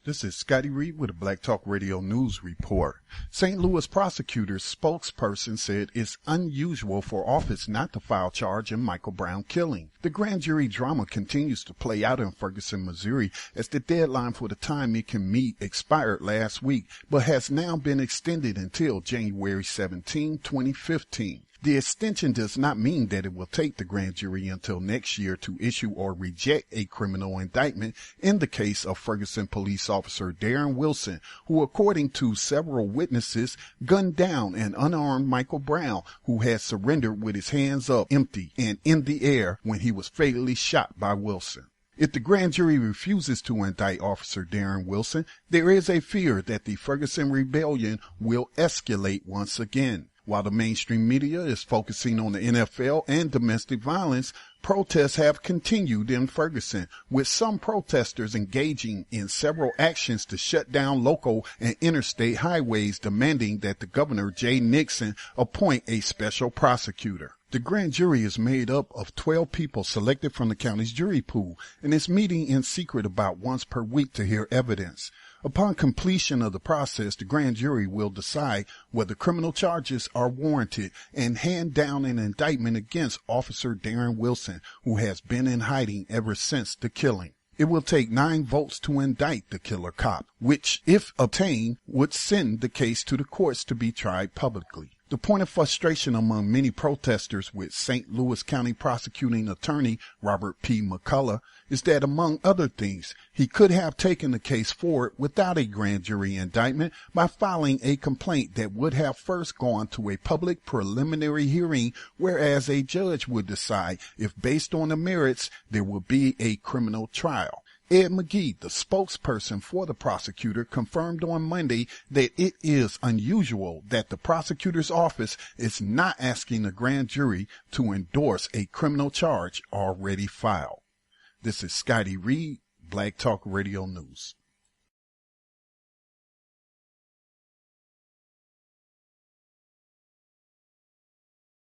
This is Scotty Reed with a Black Talk Radio News Report. St. Louis prosecutor's spokesperson said it's unusual for office not to file charge in Michael Brown killing. The grand jury drama continues to play out in Ferguson, Missouri, as the deadline for the time it can meet expired last week, but has now been extended until January 17, 2015. The extension does not mean that it will take the grand jury until next year to issue or reject a criminal indictment in the case of Ferguson police officer Darren Wilson, who, according to several witnesses, gunned down an unarmed Michael Brown, who had surrendered with his hands up, empty, and in the air when he was fatally shot by Wilson. If the grand jury refuses to indict Officer Darren Wilson, there is a fear that the Ferguson rebellion will escalate once again. While the mainstream media is focusing on the NFL and domestic violence, protests have continued in Ferguson, with some protesters engaging in several actions to shut down local and interstate highways, demanding that the governor, Jay Nixon, appoint a special prosecutor. The grand jury is made up of 12 people selected from the county's jury pool and is meeting in secret about once per week to hear evidence. Upon completion of the process, the grand jury will decide whether criminal charges are warranted and hand down an indictment against Officer Darren Wilson, who has been in hiding ever since the killing. It will take 9 votes to indict the killer cop, which, if obtained, would send the case to the courts to be tried publicly. The point of frustration among many protesters with St. Louis County prosecuting attorney Robert P. McCullough is that, among other things, he could have taken the case forward without a grand jury indictment by filing a complaint that would have first gone to a public preliminary hearing, whereas a judge would decide if, based on the merits, there would be a criminal trial. Ed McGee, the spokesperson for the prosecutor, confirmed on Monday that it is unusual that the prosecutor's office is not asking the grand jury to endorse a criminal charge already filed. This is Scotty Reed, Black Talk Radio News.